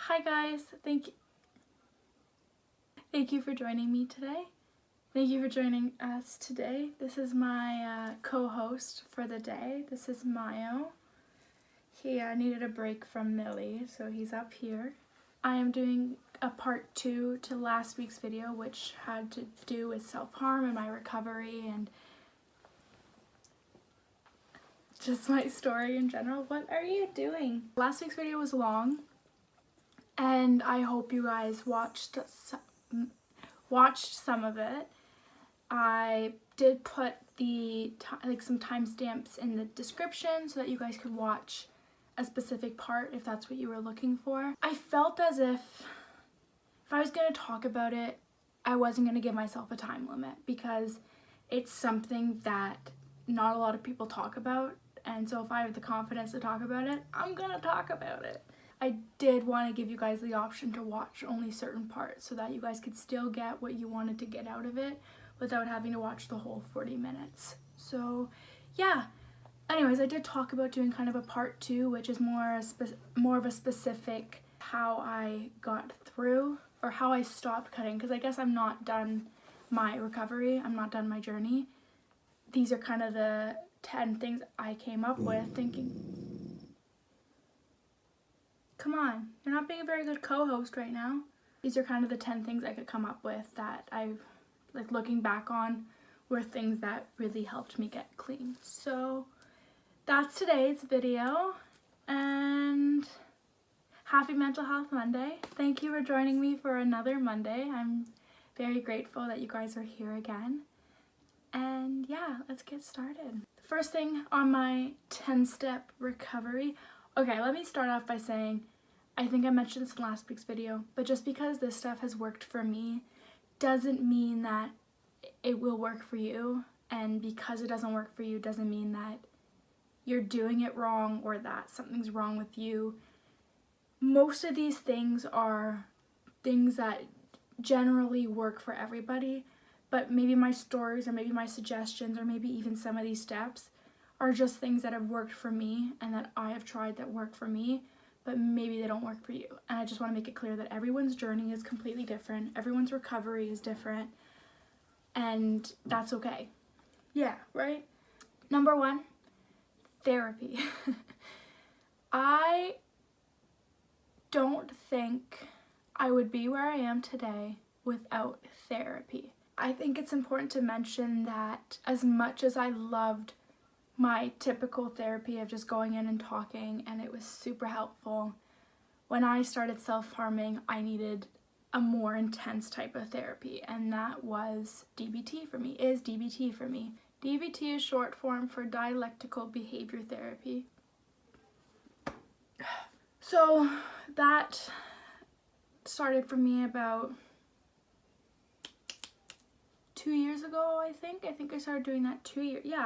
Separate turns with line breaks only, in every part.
Hi guys, thank you for joining me today. Thank you for joining us today. This is my co-host for the day. This is Mayo. He needed a break from Millie, so he's up here. I am doing a part 2 to last week's video, which had to do with self-harm and my recovery and just my story in general. What are you doing? Last week's video was long, and I hope you guys watched some of it. I did put some timestamps in the description so that you guys could watch a specific part if that's what you were looking for. I felt as if I was going to talk about it, I wasn't going to give myself a time limit because it's something that not a lot of people talk about, and so if I have the confidence to talk about it, I'm gonna talk about it. I did want to give you guys the option to watch only certain parts so that you guys could still get what you wanted to get out of it without having to watch the whole 40 minutes. So yeah, anyways, I did talk about doing kind of a part 2, which is more of a specific how I got through or how I stopped cutting, because I guess I'm not done my recovery, I'm not done my journey. These are kind of the 10 things I came up with thinking, come on, you're not being a very good co-host right now. These are kind of the 10 things I could come up with that I've, looking back on, were things that really helped me get clean. So that's today's video, and happy Mental Health Monday. Thank you for joining me for another Monday. I'm very grateful that you guys are here again. And yeah, let's get started. The first thing on my 10-step recovery. Okay, let me start off by saying, I think I mentioned this in last week's video, but just because this stuff has worked for me doesn't mean that it will work for you. And because it doesn't work for you doesn't mean that you're doing it wrong or that something's wrong with you. Most of these things are things that generally work for everybody, but maybe my stories or maybe my suggestions or maybe even some of these steps are just things that have worked for me and that I have tried that work for me, but maybe they don't work for you. And I just want to make it clear that everyone's journey is completely different. Everyone's recovery is different, and that's okay. Yeah, right? Number 1, therapy. I don't think I would be where I am today without therapy. I think it's important to mention that as much as I loved my typical therapy of just going in and talking, and it was super helpful, when I started self-harming, I needed a more intense type of therapy, and that was DBT for me, is DBT for me. DBT is short form for dialectical behavior therapy. So that started for me about 2 years ago, I think I started doing that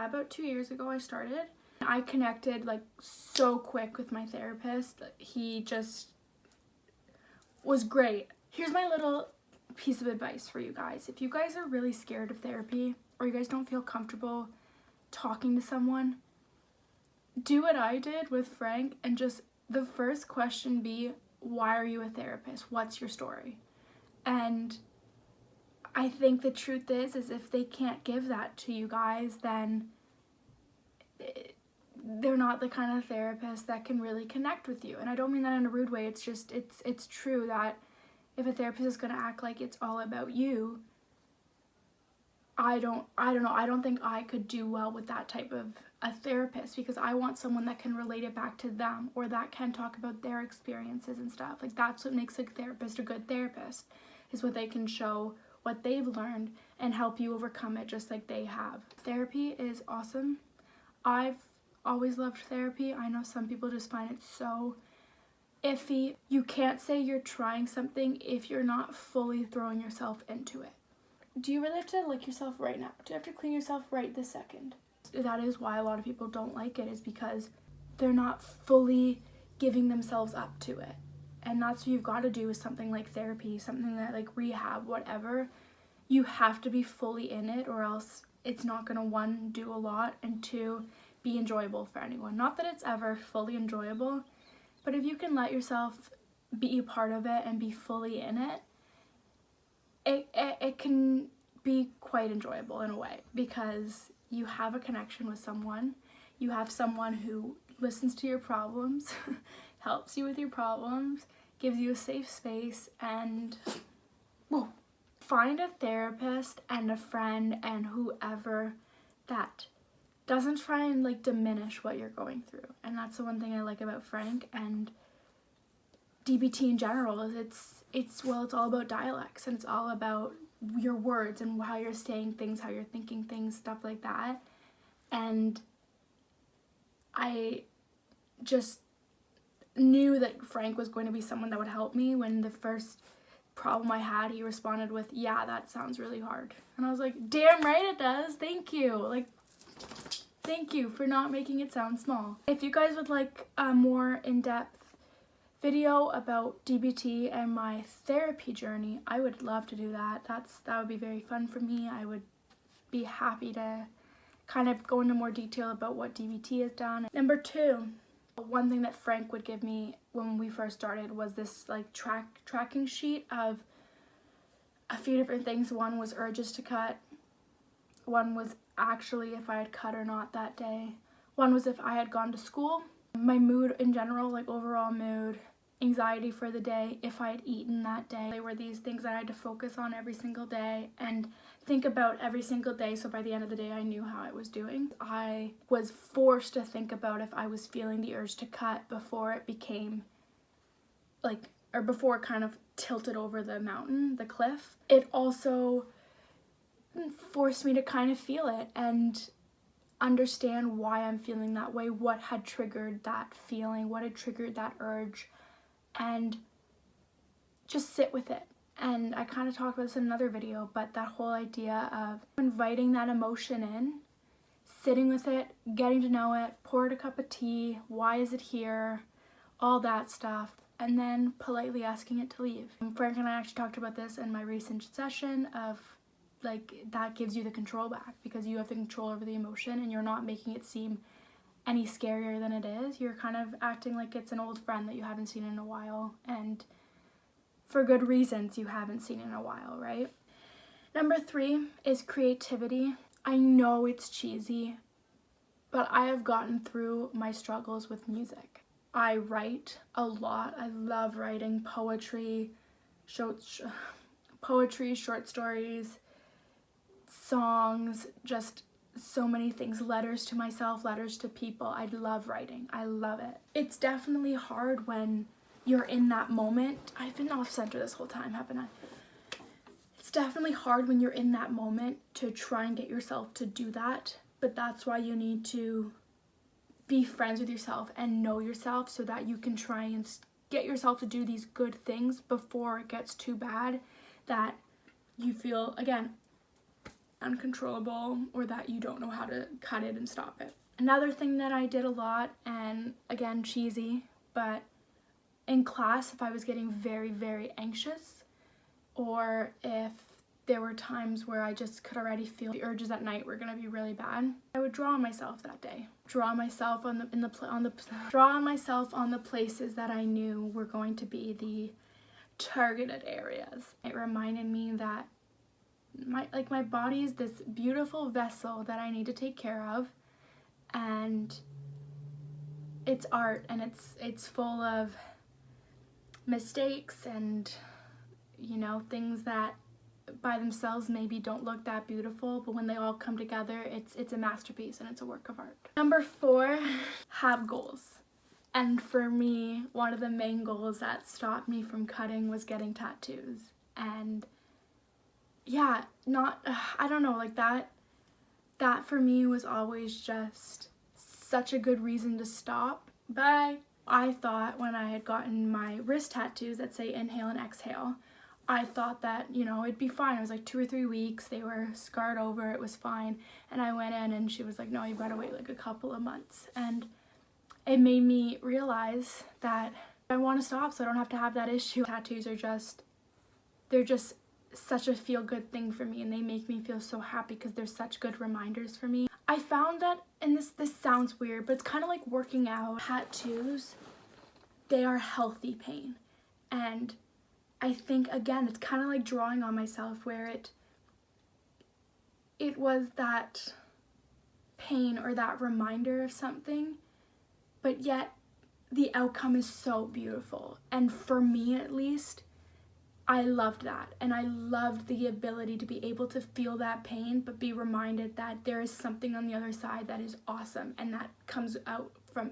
about 2 years ago I started. I connected so quick with my therapist. He just was great. Here's my little piece of advice for you guys. If you guys are really scared of therapy or you guys don't feel comfortable talking to someone, do what I did with Frank and just the first question be, why are you a therapist? What's your story? And I think the truth is if they can't give that to you guys, then they're not the kind of therapist that can really connect with you. And I don't mean that in a rude way. It's just, it's true that if a therapist is going to act like it's all about you, I don't know. I don't think I could do well with that type of a therapist, because I want someone that can relate it back to them or that can talk about their experiences and stuff. That's what makes a therapist a good therapist, is what they can show what they've learned and help you overcome it just like they have. Therapy is awesome. I've always loved therapy. I know some people just find it so iffy. You can't say you're trying something if you're not fully throwing yourself into it. Do you really have to lick yourself right now? Do you have to clean yourself right this second? That is why a lot of people don't like it, is because they're not fully giving themselves up to it. And that's what you've got to do with something like therapy, something that rehab, whatever. You have to be fully in it, or else it's not going to, 1, do a lot, and 2, be enjoyable for anyone. Not that it's ever fully enjoyable, but if you can let yourself be a part of it and be fully in it, it can be quite enjoyable in a way, because you have a connection with someone. You have someone who listens to your problems, helps you with your problems, gives you a safe space, and whoa, find a therapist and a friend and whoever that doesn't try and like diminish what you're going through. And that's the one thing I like about Frank and DBT in general, is it's all about dialects, and it's all about your words and how you're saying things, how you're thinking things, stuff like that. And I just knew that Frank was going to be someone that would help me. When the first problem I had, he responded with, "Yeah, that sounds really hard." And I was like, damn right it does. Thank you. Like, thank you for not making it sound small. If you guys would like a more in-depth video about DBT and my therapy journey, I would love to do that. That would be very fun for me. I would be happy to kind of go into more detail about what DBT has done. Number 2, one thing that Frank would give me when we first started was this like tracking sheet of a few different things. One was urges to cut. One was actually if I had cut or not that day. One was if I had gone to school. My mood in general, like overall mood, anxiety for the day, if I had eaten that day. They were these things that I had to focus on every single day and think about every single day, so by the end of the day I knew how I was doing. I was forced to think about if I was feeling the urge to cut before it became like, or before it kind of tilted over the mountain, the cliff. It also forced me to kind of feel it and understand why I'm feeling that way, what had triggered that feeling, what had triggered that urge, and just sit with it. And I kind of talked about this in another video, but that whole idea of inviting that emotion in, sitting with it, getting to know it, pour it a cup of tea, why is it here, all that stuff, and then politely asking it to leave. And Frank and I actually talked about this in my recent session of like, that gives you the control back, because you have the control over the emotion and you're not making it seem any scarier than it is. You're kind of acting like it's an old friend that you haven't seen in a while, and for good reasons you haven't seen in a while, right? Number 3 is creativity. I know it's cheesy, but I have gotten through my struggles with music. I write a lot. I love writing poetry, short stories, songs, just so many things, letters to myself, letters to people. I love writing. I love it. It's definitely hard when you're in that moment. I've been off center this whole time, haven't I? It's definitely hard when you're in that moment to try and get yourself to do that, but that's why you need to be friends with yourself and know yourself, so that you can try and get yourself to do these good things before it gets too bad that you feel, again, uncontrollable, or that you don't know how to cut it and stop it. Another thing that I did a lot, and again cheesy, but in class, if I was getting very, very anxious, or if there were times where I just could already feel the urges at night were gonna be really bad, I would draw on myself that day. Draw myself on the places that I knew were going to be the targeted areas. It reminded me that my body is this beautiful vessel that I need to take care of, and it's art, and it's full of mistakes and, you know, things that by themselves maybe don't look that beautiful, but when they all come together, it's a masterpiece and it's a work of art. Number 4, have goals. And for me, one of the main goals that stopped me from cutting was getting tattoos. And yeah, I don't know, like that for me was always just such a good reason to stop. But I thought when I had gotten my wrist tattoos that say inhale and exhale, I thought that, you know, it'd be fine. It was like 2 or 3 weeks. They were scarred over. It was fine. And I went in and she was like, no, you've got to wait like a couple of months. And it made me realize that I want to stop so I don't have to have that issue. Tattoos are they're just such a feel-good thing for me, and they make me feel so happy because they're such good reminders for me. I found that, and this sounds weird, but it's kind of like working out. Tattoos, they are healthy pain. And I think, again, it's kind of like drawing on myself, where it was that pain or that reminder of something, but yet the outcome is so beautiful. And for me, at least, I loved that, and I loved the ability to be able to feel that pain but be reminded that there is something on the other side that is awesome, and that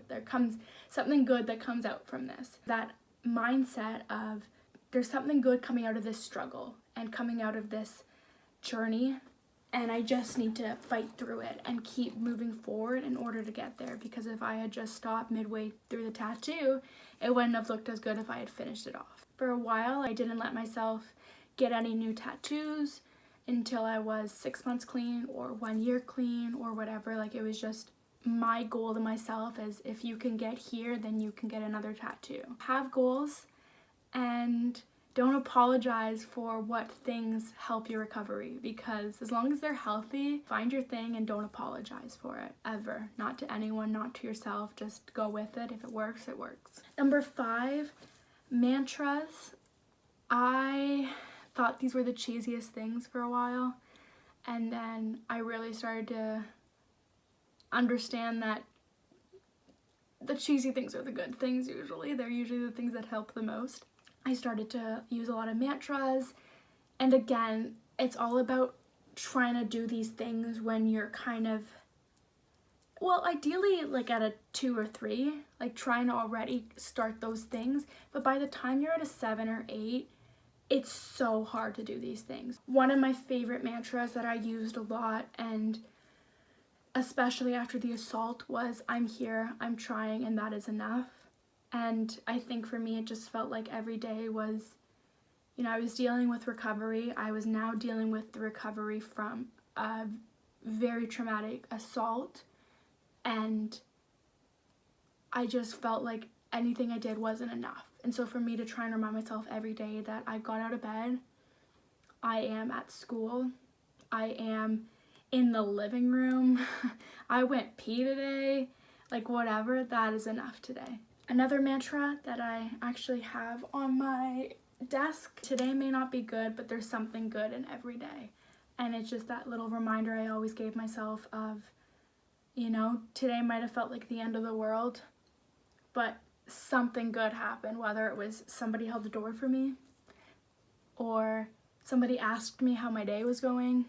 there comes something good that comes out from this. That mindset of there's something good coming out of this struggle and coming out of this journey, and I just need to fight through it and keep moving forward in order to get there, because if I had just stopped midway through the tattoo, it wouldn't have looked as good if I had finished it off. For a while, I didn't let myself get any new tattoos until I was 6 months clean or 1 year clean or whatever. Like, it was just my goal to myself as, if you can get here, then you can get another tattoo. Have goals and don't apologize for what things help your recovery, because as long as they're healthy, find your thing and don't apologize for it, ever. Not to anyone, not to yourself, just go with it. If it works, it works. Number 5, mantras. I thought these were the cheesiest things for a while, and then I really started to understand that the cheesy things are the good things usually. They're usually the things that help the most. I started to use a lot of mantras, and again, it's all about trying to do these things when you're kind of, well, ideally like at a 2 or 3, like trying to already start those things, but by the time you're at a 7 or 8, it's so hard to do these things. One of my favorite mantras that I used a lot, and especially after the assault, was I'm here, I'm trying, and that is enough. And I think for me, it just felt like every day was, I was dealing with recovery. I was now dealing with the recovery from a very traumatic assault, and I just felt like anything I did wasn't enough. And so for me to try and remind myself every day that I got out of bed, I am at school, I am in the living room, I went pee today, like whatever, that is enough today. Another mantra that I actually have on my desk: today may not be good, but there's something good in every day. And it's just that little reminder I always gave myself of, today might have felt like the end of the world, but something good happened, whether it was somebody held the door for me, or somebody asked me how my day was going,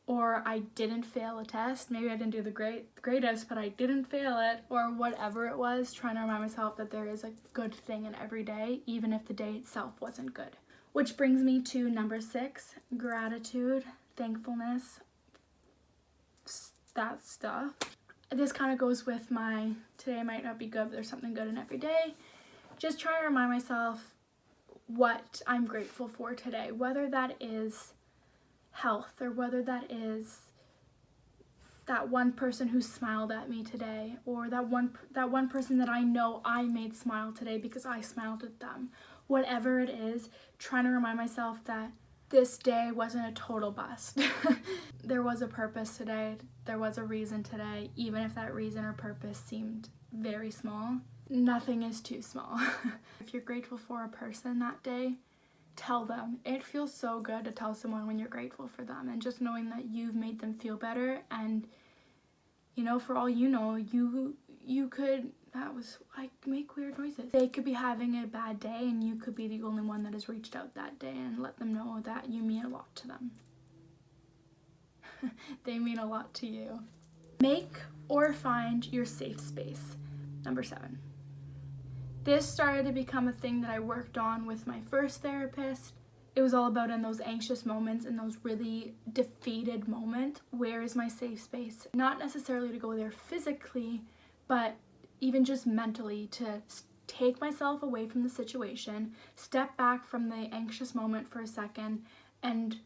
or I didn't fail a test. Maybe I didn't do the greatest, but I didn't fail it, or whatever it was, trying to remind myself that there is a good thing in every day, even if the day itself wasn't good. Which brings me to number 6, gratitude, thankfulness, that stuff. This kind of goes with my today might not be good, but there's something good in every day. Just trying to remind myself what I'm grateful for today, whether that is health, or whether that is that one person who smiled at me today, or that one person that I know I made smile today because I smiled at them. Whatever it is, trying to remind myself that this day wasn't a total bust. There was a purpose today, there was a reason today, even if that reason or purpose seemed very small. Nothing is too small. If you're grateful for a person that day, tell them. It feels so good to tell someone when you're grateful for them, and just knowing that you've made them feel better, and for all you know, you could, I make weird noises. They could be having a bad day, and you could be the only one that has reached out that day and let them know that you mean a lot to them. They mean a lot to you. Make or find your safe space. Number 7. This started to become a thing that I worked on with my first therapist. It was all about, in those anxious moments, in those really defeated moments, where is my safe space? Not necessarily to go there physically, but even just mentally, to take myself away from the situation, step back from the anxious moment for a second, and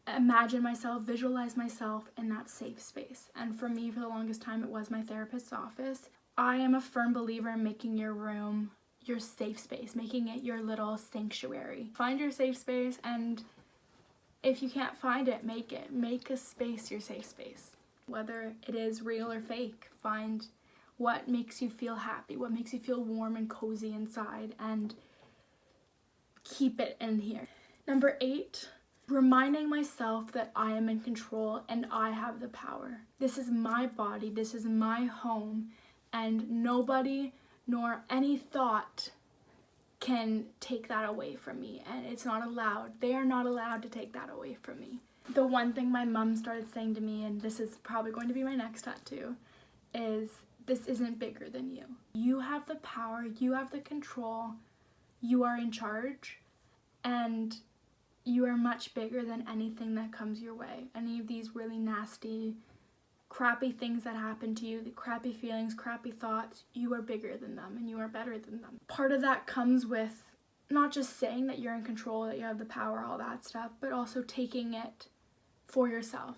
imagine myself, visualize myself in that safe space. And for me, for the longest time, it was my therapist's office. I am a firm believer in making your room your safe space, making it your little sanctuary. Find your safe space, and if you can't find it, make it. Make a space your safe space. Whether it is real or fake, find what makes you feel happy, what makes you feel warm and cozy inside, and keep it in here. Number 8, reminding myself that I am in control and I have the power. This is my body, this is my home, and nobody nor any thought can take that away from me, and it's not allowed. They are not allowed to take that away from me. The one thing my mom started saying to me, and this is probably going to be my next tattoo, is this isn't bigger than you. You have the power, you have the control, you are in charge, and you are much bigger than anything that comes your way. Any of these really nasty, crappy things that happen to you, the crappy feelings, crappy thoughts, you are bigger than them and you are better than them. Part of that comes with not just saying that you're in control, that you have the power, all that stuff, but also taking it for yourself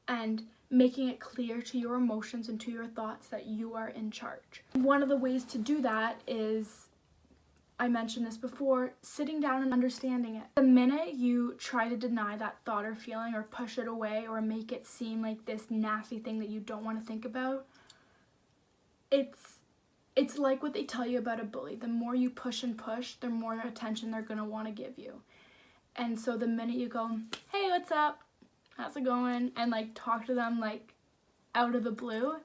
and making it clear to your emotions and to your thoughts that you are in charge. One of the ways to do that is, I mentioned this before, sitting down and understanding it. The minute you try to deny that thought or feeling or push it away or make it seem like this nasty thing that you don't want to think about, it's like what they tell you about a bully. The more you push and push, the more attention they're going to want to give you. And so the minute you go, hey, what's up? How's it going? And like talk to them like out of the blue,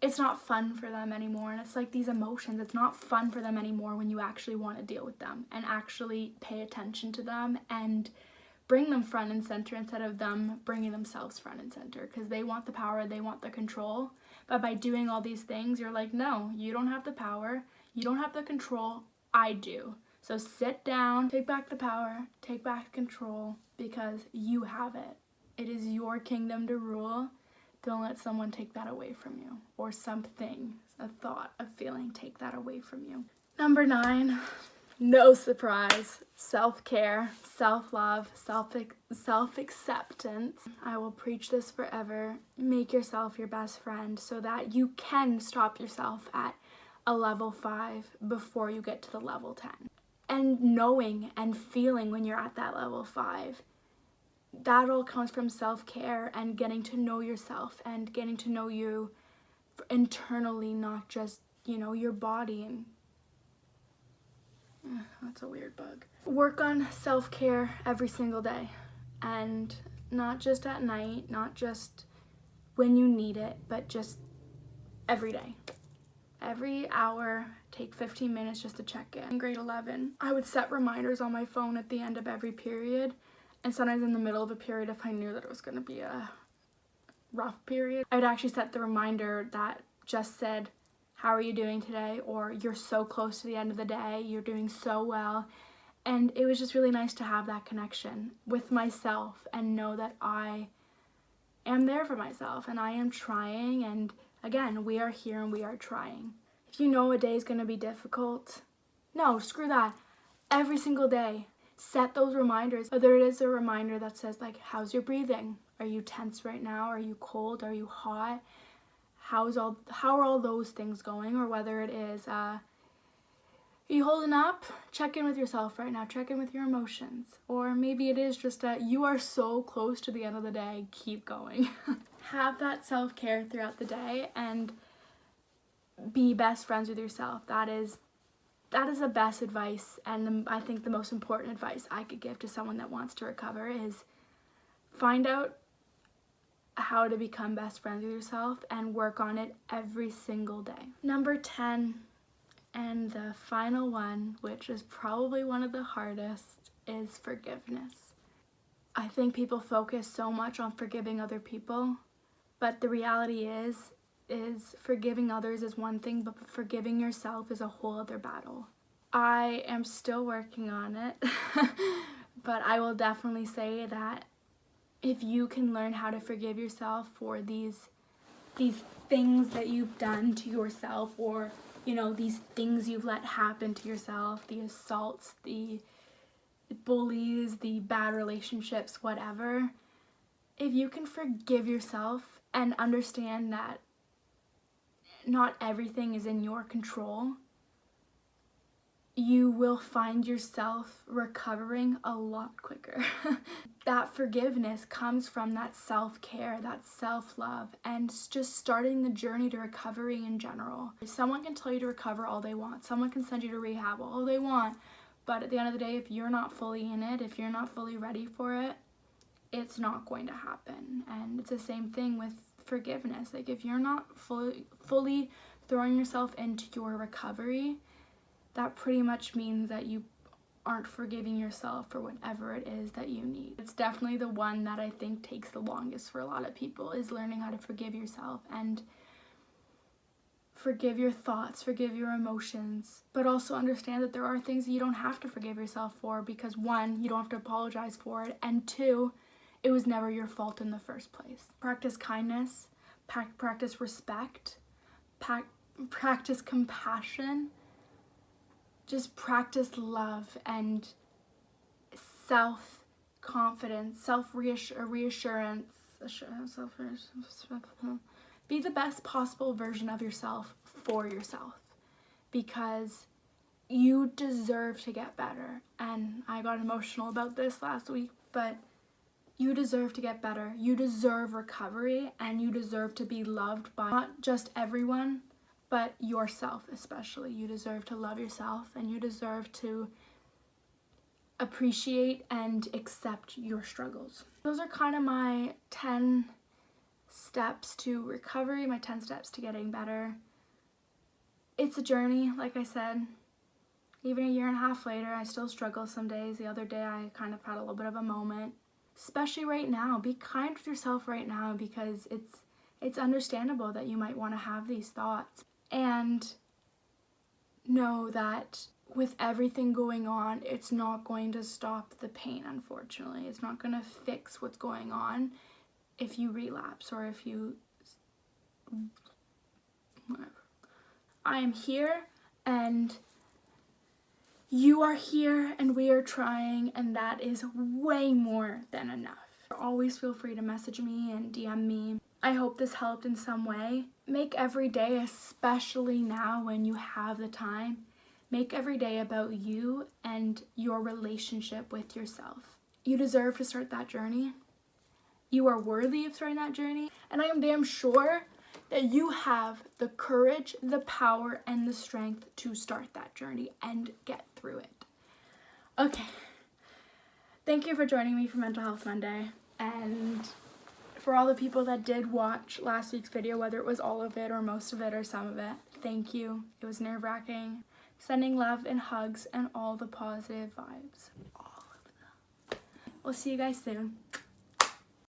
it's not fun for them anymore. And it's like these emotions, it's not fun for them anymore when you actually want to deal with them and actually pay attention to them and bring them front and center instead of them bringing themselves front and center, because they want the power, they want the control. But by doing all these things, you're like, no, you don't have the power, you don't have the control, I do. So sit down, take back the power, take back control, because you have it. It is your kingdom to rule. Don't let someone take that away from you, or something, a thought, a feeling, take that away from you. Number 9, no surprise, self-care, self-love, self-acceptance. I will preach this forever. Make yourself your best friend so that you can stop yourself at a level 5 before you get to the level 10. And knowing and feeling when you're at that level 5, that all comes from self-care and getting to know yourself and getting to know you internally, not just, your body. And that's a weird bug. Work on self-care every single day, and not just at night, not just when you need it, but just every day. Every hour, take 15 minutes just to check in. In grade 11, I would set reminders on my phone at the end of every period, and sometimes in the middle of a period if I knew that it was going to be a rough period. I would actually set the reminder that just said, how are you doing today? Or you're so close to the end of the day, you're doing so well. And it was just really nice to have that connection with myself and know that I am there for myself and I am trying. And again, we are here and we are trying. If you know a day is going to be difficult, no, screw that. Every single day, set those reminders. Whether it is a reminder that says like, how's your breathing? Are you tense right now? Are you cold? Are you hot? How are all those things going? Or whether it is, are you holding up? Check in with yourself right now. Check in with your emotions. Or maybe it is just that you are so close to the end of the day. Keep going. Have that self-care throughout the day and be best friends with yourself. That is the best advice, and I think the most important advice I could give to someone that wants to recover is find out how to become best friends with yourself and work on it every single day. Number 10, and the final one, which is probably one of the hardest, is forgiveness. I think people focus so much on forgiving other people, but the reality is forgiving others is one thing, but forgiving yourself is a whole other battle. I am still working on it, but I will definitely say that if you can learn how to forgive yourself for these things that you've done to yourself, or these things you've let happen to yourself, the assaults, the bullies, the bad relationships, whatever, if you can forgive yourself and understand that not everything is in your control, you will find yourself recovering a lot quicker. That forgiveness comes from that self-care, that self-love, and just starting the journey to recovery in general. Someone can tell you to recover all they want. Someone can send you to rehab all they want. But at the end of the day, if you're not fully in it, if you're not fully ready for it, it's not going to happen. And it's the same thing with forgiveness. Like, if you're not fully throwing yourself into your recovery, that pretty much means that you aren't forgiving yourself for whatever it is that you need. It's definitely the one that I think takes the longest for a lot of people, is learning how to forgive yourself and forgive your thoughts, forgive your emotions, but also understand that there are things that you don't have to forgive yourself for, because one, you don't have to apologize for it, and two, it was never your fault in the first place. Practice kindness, practice respect, practice compassion, just practice love and self-confidence, self-reassurance. Be the best possible version of yourself for yourself, because you deserve to get better. And I got emotional about this last week, but you deserve to get better. You deserve recovery, and you deserve to be loved by not just everyone, but yourself especially. You deserve to love yourself, and you deserve to appreciate and accept your struggles. Those are kind of my 10 steps to recovery, my 10 steps to getting better. It's a journey, like I said. Even a year and a half later, I still struggle some days. The other day, I kind of had a little bit of a moment. Especially right now, be kind with yourself right now, because it's understandable that you might want to have these thoughts. And know that with everything going on, it's not going to stop the pain, unfortunately. It's not going to fix what's going on if you relapse or if you... whatever. I am here, and you are here, and we are trying, and that is way more than enough. Always feel free to message me and DM me. I hope this helped in some way. Make every day, especially now when you have the time, make every day about you and your relationship with yourself. You deserve to start that journey. You are worthy of starting that journey. And I am damn sure that you have the courage, the power, and the strength to start that journey and get through it. Okay. Thank you for joining me for Mental Health Monday. And for all the people that did watch last week's video, whether it was all of it or most of it or some of it, thank you. It was nerve-wracking. Sending love and hugs and all the positive vibes. All of them. We'll see you guys soon.